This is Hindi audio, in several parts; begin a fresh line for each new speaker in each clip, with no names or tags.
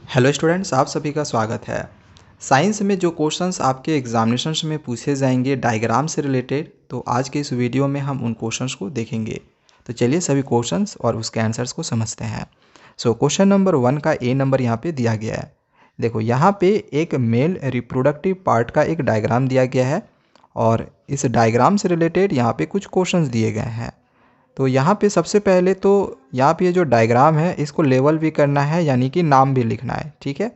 हेलो स्टूडेंट्स, आप सभी का स्वागत है। साइंस में जो क्वेश्चंस आपके एग्जामिनेशंस में पूछे जाएंगे डायग्राम से रिलेटेड, तो आज के इस वीडियो में हम उन क्वेश्चंस को देखेंगे। तो चलिए सभी क्वेश्चंस और उसके आंसर्स को समझते हैं। क्वेश्चन नंबर 1 का ए नंबर यहाँ पे दिया गया है। देखो यहाँ पे एक मेल रिप्रोडक्टिव पार्ट का एक डायग्राम दिया गया है और इस डायग्राम से रिलेटेड यहाँ पे कुछ क्वेश्चंस दिए गए हैं। तो यहाँ पे सबसे पहले तो यहाँ पे ये जो डायग्राम है इसको लेवल भी करना है, यानी कि नाम भी लिखना है। ठीक है,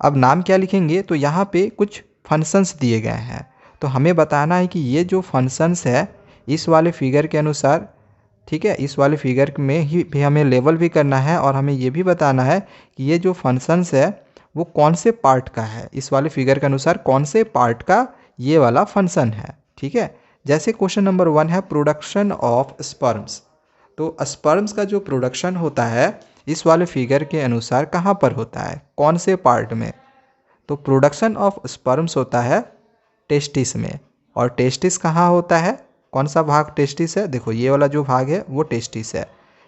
अब नाम क्या लिखेंगे, तो यहाँ पे कुछ फंक्शंस दिए गए हैं। तो हमें बताना है कि ये जो फंक्शंस है इस वाले फिगर के अनुसार, ठीक है, इस वाले फिगर में ही भी हमें लेवल भी करना है और हमें ये भी बताना है कि ये जो फंक्शंस है वो कौन से पार्ट का है, इस वाले फिगर के अनुसार कौन से पार्ट का ये वाला फंक्शन है। ठीक है, जैसे क्वेश्चन नंबर 1 है प्रोडक्शन ऑफ स्पर्म्स। तो स्पर्म्स का जो प्रोडक्शन होता है इस वाले फिगर के अनुसार कहाँ पर होता है, कौन से पार्ट में। तो प्रोडक्शन ऑफ स्पर्म्स होता है टेस्टिस में। और टेस्टिस कहाँ होता है, कौन सा भाग टेस्टिस है, देखो ये वाला जो भाग है वो टेस्टिस है।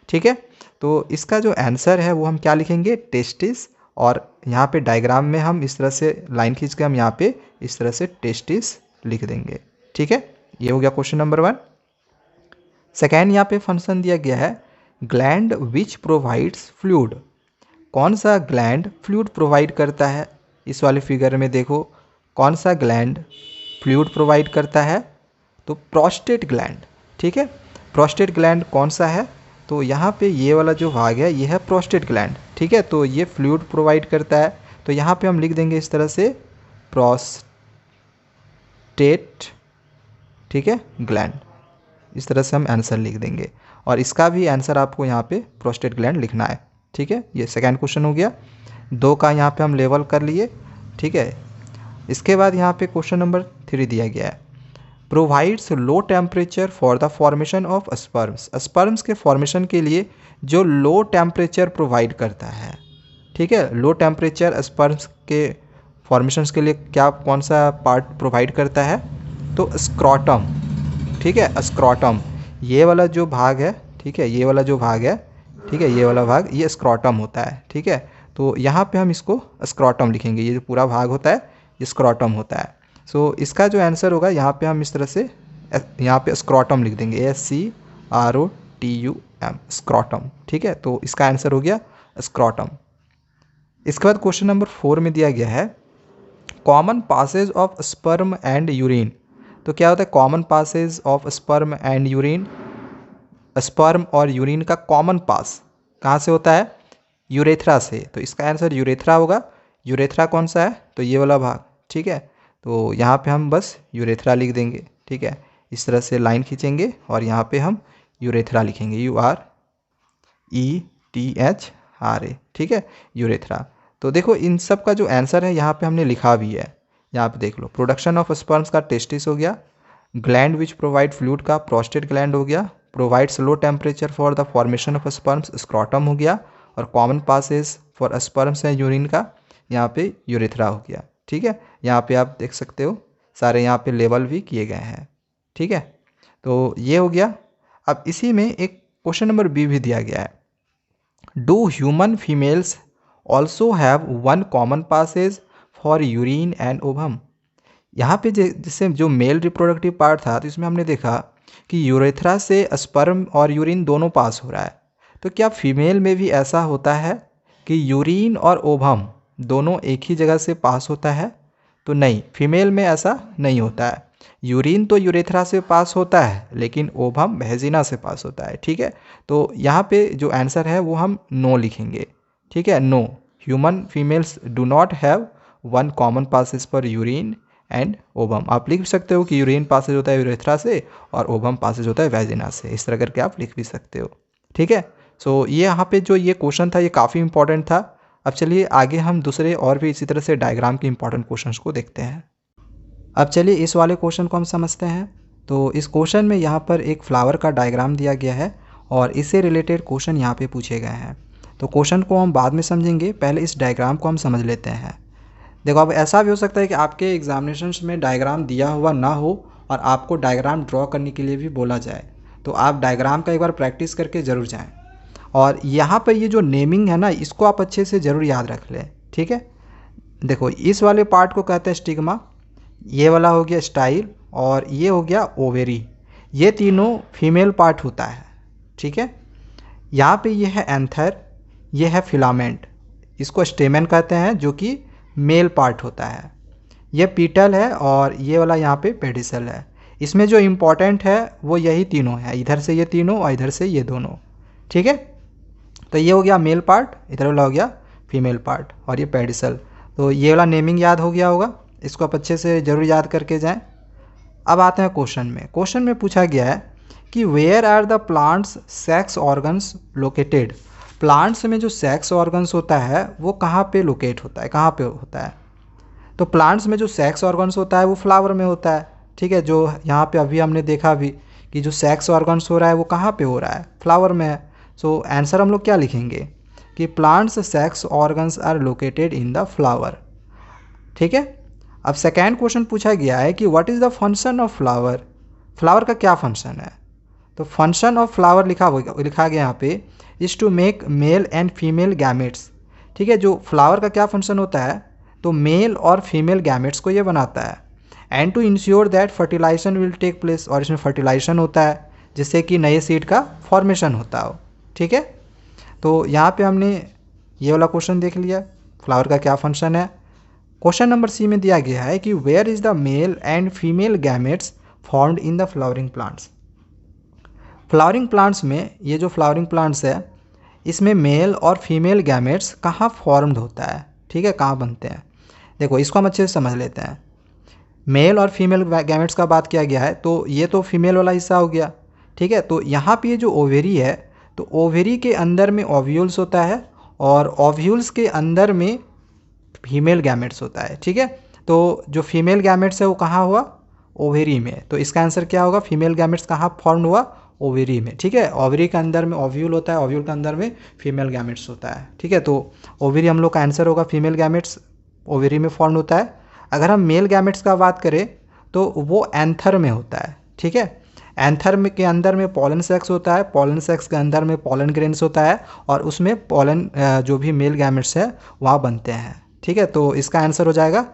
ठीक है, तो इसका जो आंसर है वो हम क्या लिखेंगे, टेस्टिस। और यहाँ पे डायग्राम में हम इस तरह से लाइन खींच के हम यहाँ पे इस तरह से टेस्टिस लिख देंगे। ठीक है, ये हो गया क्वेश्चन नंबर 1। सेकेंड यहाँ पे फंक्शन दिया गया है ग्लैंड विच प्रोवाइड्स फ्लूइड। कौन सा ग्लैंड फ्लूइड प्रोवाइड करता है, इस वाले फिगर में देखो कौन सा ग्लैंड फ्लूइड प्रोवाइड करता है, तो प्रोस्टेट ग्लैंड। ठीक है, प्रोस्टेट ग्लैंड कौन सा है, तो यहाँ पे ये वाला जो भाग है ये है प्रोस्टेट ग्लैंड। ठीक है, तो ये फ्लूइड प्रोवाइड करता है। तो यहाँ पे हम लिख देंगे इस तरह से प्रोस्टेट, ठीक है, ग्लैंड। इस तरह से हम आंसर लिख देंगे और इसका भी आंसर आपको यहाँ पे प्रोस्टेट ग्लैंड लिखना है। ठीक है, ये सेकंड क्वेश्चन हो गया। 2 का यहाँ पे हम लेवल कर लिए। ठीक है, इसके बाद यहाँ पे क्वेश्चन नंबर 3 दिया गया है provides low temperature for the formation of sperms. Sperms के फॉर्मेशन के लिए जो लो टेम्परेचर प्रोवाइड करता है। ठीक है, लो टेम्परेचर स्पर्म्स के फॉर्मेशंस के लिए क्या, कौन सा पार्ट प्रोवाइड करता है, तो स्क्रॉटम। ठीक है, स्क्रॉटम ये वाला जो भाग है, ठीक है, ये वाला जो भाग है, ठीक है, ये वाला भाग ये स्क्रॉटम होता है। ठीक है, तो यहाँ पे हम इसको स्क्रॉटम लिखेंगे, ये जो पूरा भाग होता है ये स्क्रॉटम होता है। इसका जो आंसर होगा यहाँ पे हम इस तरह से यहाँ पे स्क्रॉटम लिख देंगे, SCROTUM, स्क्रॉटम। ठीक है, तो इसका आंसर हो गया स्क्रॉटम। इसके बाद क्वेश्चन नंबर 4 में दिया गया है common passage of sperm and urine. तो क्या होता है common passage of sperm and urine, sperm और यूरिन का कॉमन पास कहाँ से होता है, यूरेथ्रा से। तो इसका आंसर यूरेथ्रा होगा। यूरेथ्रा कौन सा है, तो ये वाला भाग। ठीक है, तो यहाँ पे हम बस यूरेथ्रा लिख देंगे। ठीक है, इस तरह से लाइन खींचेंगे और यहाँ पे हम यूरेथ्रा लिखेंगे, URETHRA। ठीक है, यूरेथ्रा। तो देखो इन सब का जो आंसर है यहाँ पे हमने लिखा भी है, यहाँ पे देख लो। प्रोडक्शन ऑफ स्पर्म्स का टेस्टिस हो गया, ग्लैंड विच प्रोवाइड फ्लूइड का प्रोस्टेट ग्लैंड हो गया, provides low temperature for the formation of sperms scrotum हो गया, और common passage for sperms and urine का यहाँ पे यूरेथ्रा हो गया। ठीक है, यहाँ पे आप देख सकते हो सारे यहाँ पे लेवल भी किए गए हैं। ठीक है, तो ये हो गया। अब इसी में एक क्वेश्चन नंबर बी भी दिया गया है do human females also have one common passage for urine and ovum. यहाँ पे जैसे जो मेल रिप्रोडक्टिव पार्ट था तो इसमें हमने देखा कि यूरेथ्रा से स्पर्म और यूरिन दोनों पास हो रहा है। तो क्या फीमेल में भी ऐसा होता है कि यूरिन और ओवम दोनों एक ही जगह से पास होता है, तो नहीं, फीमेल में ऐसा नहीं होता है। यूरिन तो यूरेथ्रा से पास होता है लेकिन ओवम वेजिना से पास होता है। ठीक है, तो यहाँ पे जो आंसर है वो हम नो लिखेंगे। ठीक है, no, human females do not have one common passage for urine and ovum. आप लिख भी सकते हो कि यूरिन पासेज होता है यूरेथ्रा से और ओवम पासेज होता है वेजिना से, इस तरह करके आप लिख भी सकते हो। ठीक है, ये यहाँ पे जो ये क्वेश्चन था ये काफ़ी इंपॉर्टेंट था। अब चलिए आगे हम दूसरे और भी इसी तरह से डायग्राम के इंपॉर्टेंट क्वेश्चंस को देखते हैं। अब चलिए इस वाले क्वेश्चन को हम समझते हैं। तो इस क्वेश्चन में यहाँ पर एक फ्लावर का डायग्राम दिया गया है और इससे रिलेटेड क्वेश्चन यहाँ पे पूछे गए हैं। तो क्वेश्चन को हम बाद में समझेंगे, पहले इस डायग्राम को हम समझ लेते हैं। देखो अब ऐसा भी हो सकता है कि आपके एग्जामिनेशंस में डायग्राम दिया हुआ ना हो और आपको डायग्राम ड्रॉ करने के लिए भी बोला जाए, तो आप डायग्राम का एक बार प्रैक्टिस करके ज़रूर जाएँ। और यहाँ पर ये जो नेमिंग है ना, इसको आप अच्छे से ज़रूर याद रख लें, ठीक है। देखो इस वाले पार्ट को कहते हैं स्टिग्मा, ये वाला हो गया स्टाइल, और ये हो गया ओवेरी। ये तीनों फीमेल पार्ट होता है, ठीक है। यहाँ पे ये है एंथर, ये है फिलामेंट, इसको स्टेमन कहते हैं जो कि मेल पार्ट होता है। ये पीटल है और ये वाला यहाँ पे पेडिसल है। इसमें जो इम्पोर्टेंट है वो यही तीनों है, इधर से ये तीनों और इधर से ये दोनों, ठीक है। तो ये हो गया मेल पार्ट, इधर वाला हो गया फीमेल पार्ट, और ये पेडिसल। तो ये वाला नेमिंग याद हो गया होगा, इसको आप अच्छे से ज़रूर याद करके जाएं। अब आते हैं क्वेश्चन में। क्वेश्चन में पूछा गया है कि where are the plants sex organs located. Plants में जो सेक्स ऑर्गन्स होता है वो कहाँ पे लोकेट होता है, कहाँ पे होता है। तो प्लांट्स में जो सेक्स ऑर्गन्स होता है वो फ्लावर में होता है, ठीक है। जो यहाँ पे अभी हमने देखा भी कि जो सेक्स ऑर्गन्स हो रहा है वो कहाँ पे हो रहा है, फ्लावर में है। सो आंसर हम लोग क्या लिखेंगे कि plants sex organs are located in the flower, ठीक है। अब सेकेंड क्वेश्चन पूछा गया है कि what is the function of flower. Flower का क्या फंक्शन है। तो फंक्शन ऑफ फ्लावर लिखा गया यहाँ पे is to make male and female gametes, ठीक है। जो फ्लावर का क्या फंक्शन होता है, तो मेल और फीमेल गैमेट्स को ये बनाता है। And to ensure that fertilisation will take place, और इसमें फर्टिलाइजेशन होता है जिससे कि नए सीड का फॉर्मेशन होता हो, ठीक है। तो यहाँ पे हमने ये वाला क्वेश्चन देख लिया, फ्लावर का क्या फंक्शन है। क्वेश्चन नंबर सी में दिया गया है कि where is the male and female gametes found in the flowering plants. Flowering plants में, ये जो फ्लावरिंग प्लांट्स है इसमें मेल और फीमेल गैमेट्स कहाँ फॉर्म्ड होता है, ठीक है, कहाँ बनते हैं। देखो इसको हम अच्छे से समझ लेते हैं। मेल और फीमेल गैमेट्स का बात किया गया है, तो ये तो फीमेल वाला हिस्सा हो गया, ठीक है। तो यहाँ पे ये जो ओवेरी है, तो ओवेरी के अंदर में ओव्यूल्स होता है और ओव्यूल्स के अंदर में फीमेल गैमेट्स होता है, ठीक है। तो जो फीमेल गैमेट्स है वो कहाँ हुआ, ओवेरी में। तो इसका आंसर क्या होगा, फीमेल गैमेट्स कहाँ फॉर्म हुआ, ओवेरी में, ठीक है। ओवेरी के अंदर में ओव्यूल होता है, ओव्यूल के अंदर में फीमेल गैमेट्स होता है, ठीक है। तो ओवेरी हम लोग का आंसर होगा, फीमेल गैमेट्स ओवेरी में फॉर्म होता है। अगर हम मेल गैमेट्स का बात करें तो वो एंथर में होता है, ठीक है। एंथर में के अंदर में पॉलन सेक्स होता है, पॉलन सेक्स के अंदर में पॉलन ग्रेन्स होता है, और उसमें पॉलन जो भी मेल गैमेट्स है वहाँ बनते हैं, ठीक है। तो इसका आंसर हो जाएगा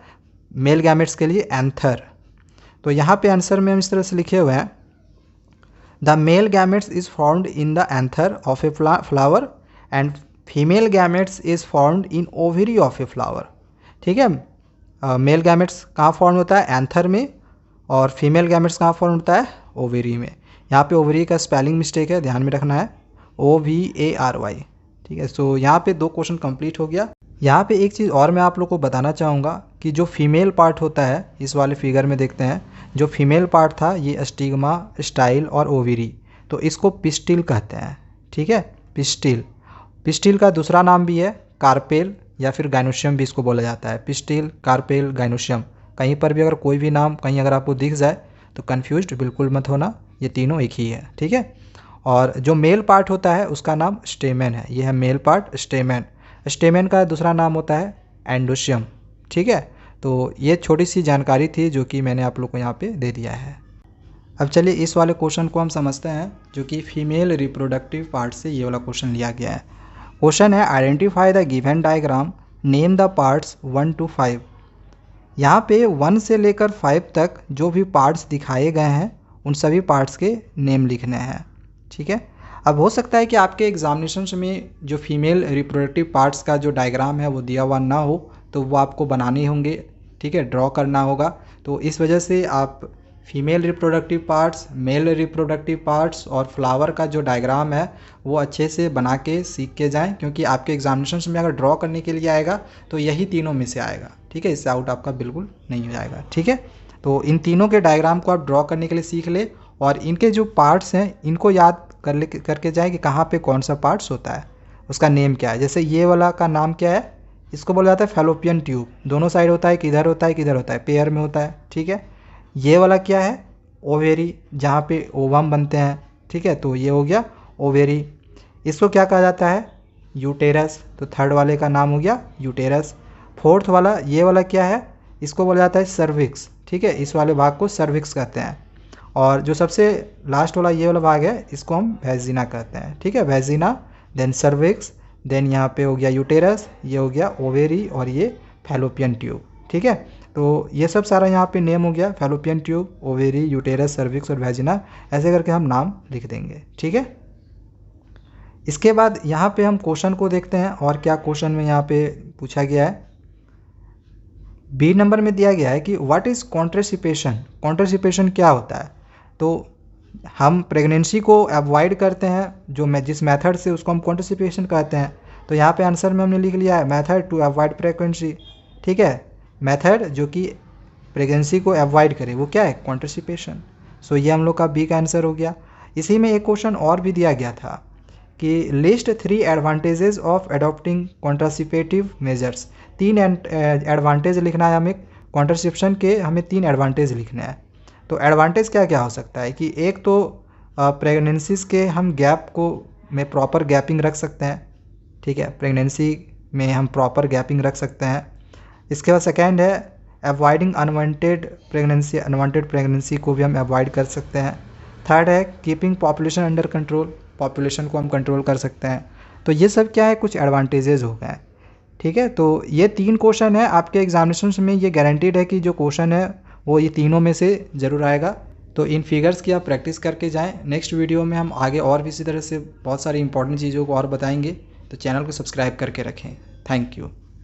मेल गैमेट्स के लिए एंथर। तो यहाँ पे आंसर में हम इस तरह से लिखे हुए हैं, the male gametes is found in the anther of a flower and female gametes is found in ovary of a flower, ठीक है। मेल गैमेट्स कहाँ फॉर्म होता है, एंथर में, और फीमेल गैमेट्स कहाँ फॉर्म होता है, ओवेरी में। यहाँ पे ओवेरी का स्पेलिंग मिस्टेक है, ध्यान में रखना है, OVARY, ठीक है। सो यहाँ पे 2 क्वेश्चन कंप्लीट हो गया। यहाँ पे एक चीज़ और मैं आप लोग को बताना चाहूँगा कि जो फीमेल पार्ट होता है, इस वाले फिगर में देखते हैं, जो फीमेल पार्ट था ये स्टिग्मा, स्टाइल और ओवेरी, तो इसको पिस्टिल कहते हैं, ठीक है। पिस्टिल, पिस्टिल का दूसरा नाम भी है कार्पेल या फिर गाइनोशियम भी इसको बोला जाता है। पिस्टिल, कार्पेल, गाइनोशियम, कहीं पर भी अगर कोई भी नाम कहीं अगर आपको दिख जाए तो कन्फ्यूज्ड बिल्कुल मत होना, ये तीनों एक ही है, ठीक है। और जो मेल पार्ट होता है उसका नाम स्टेमेन है, ये है मेल पार्ट स्टेमेन। स्टेमेन का दूसरा नाम होता है एंडोशियम, ठीक है। तो ये छोटी सी जानकारी थी जो कि मैंने आप लोग को यहाँ पे दे दिया है। अब चलिए इस वाले क्वेश्चन को हम समझते हैं, जो कि फीमेल रिप्रोडक्टिव पार्ट से ये वाला क्वेश्चन लिया गया है। क्वेश्चन है identify the given diagram, name the parts 1 to 5। यहाँ पे 1 से लेकर 5 तक जो भी पार्ट्स दिखाए गए हैं उन सभी पार्ट्स के नेम लिखने हैं, ठीक है। अब हो सकता है कि आपके एग्जामिनेशंस में जो फीमेल रिप्रोडक्टिव पार्ट्स का जो डायग्राम है वो दिया हुआ ना हो, तो वो आपको बनाने होंगे, ठीक है, ड्रॉ करना होगा। तो इस वजह से आप female reproductive parts, male reproductive parts और फ्लावर का जो डायग्राम है वो अच्छे से बना के सीख के जाएं, क्योंकि आपके एग्जामिनेशंस में अगर ड्रॉ करने के लिए आएगा तो यही तीनों में से आएगा, ठीक है। इससे आउट आपका बिल्कुल नहीं हो जाएगा, ठीक है। तो इन तीनों के डायग्राम को आप ड्रॉ करने के लिए सीख ले, और इनके जो पार्ट्स हैं इनको याद करके जाए कि कहाँ पे कौन सा पार्ट्स होता है, उसका नेम क्या है। जैसे ये वाला का नाम क्या है, इसको बोला जाता है फैलोपियन ट्यूब, दोनों साइड होता है, किधर होता है किधर होता है, पेयर में होता है, ठीक है। ये वाला क्या है, ओवेरी, जहाँ पे ओवम बनते हैं, ठीक है। तो ये हो गया ओवेरी। इसको क्या कहा जाता है, यूटेरस, तो थर्ड वाले का नाम हो गया यूटेरस। फोर्थ वाला, ये वाला क्या है, इसको बोला जाता है सर्विक्स, ठीक है। इस वाले भाग को सर्विक्स कहते हैं। और जो सबसे लास्ट वाला ये वाला भाग है इसको हम वैजिना कहते हैं, ठीक है, वैजिना देन सर्विक्स, देन यहाँ पे हो गया यूटेरस, ये हो गया ओवेरी और ये फैलोपियन ट्यूब। ठीक है, तो ये सब सारा यहाँ पे नेम हो गया, fallopian tube, ovary, uterus, cervix और वैजिना, ऐसे करके हम नाम लिख देंगे। ठीक है, इसके बाद यहाँ पे हम क्वेश्चन को देखते हैं और क्या क्वेश्चन में यहाँ पे पूछा गया है। बी नंबर में दिया गया है कि व्हाट इज़ कॉन्ट्रासेप्शन। कॉन्ट्रासेप्शन क्या होता है? तो हम प्रेगनेंसी को अवॉइड करते हैं जो जिस मेथड से, उसको हम कॉन्ट्रासेप्शन कहते हैं। तो यहाँ पे आंसर में हमने लिख लिया है मेथड टू अवॉइड प्रेगनेंसी। ठीक है, मेथड जो कि प्रेगनेंसी को अवॉइड करे वो क्या है? कॉन्ट्रासेप्शन। सो ये हम लोग का बी का आंसर हो गया। इसी में एक क्वेश्चन और भी दिया गया था कि list 3 advantages of adopting contraceptive measures. 3 advantage लिखना है हमें कॉन्ट्रासेप्शन के, हमें 3 एडवांटेज लिखने हैं। तो एडवांटेज क्या क्या हो सकता है कि एक तो प्रेगनेंसीज के हम गैप को में प्रॉपर गैपिंग रख सकते हैं। ठीक है, प्रेगनेंसी में हम प्रॉपर गैपिंग रख सकते हैं। इसके बाद सेकेंड है अवॉइडिंग अनवांटेड प्रेगनेंसी को भी हम अवॉइड कर सकते हैं। थर्ड है keeping population under control, population को हम कंट्रोल कर सकते हैं। तो ये सब क्या है, कुछ एडवांटेजेस हो गए। ठीक है, तो ये 3 क्वेश्चन है आपके एग्जामिनेशन में, ये गारंटीड है कि जो क्वेश्चन है वो ये तीनों में से ज़रूर आएगा। तो इन फिगर्स की आप प्रैक्टिस करके जाएं। नेक्स्ट वीडियो में हम आगे और भी इसी तरह से बहुत सारी इंपॉर्टेंट चीज़ों को और बताएंगे, तो चैनल को सब्सक्राइब करके रखें। Thank you.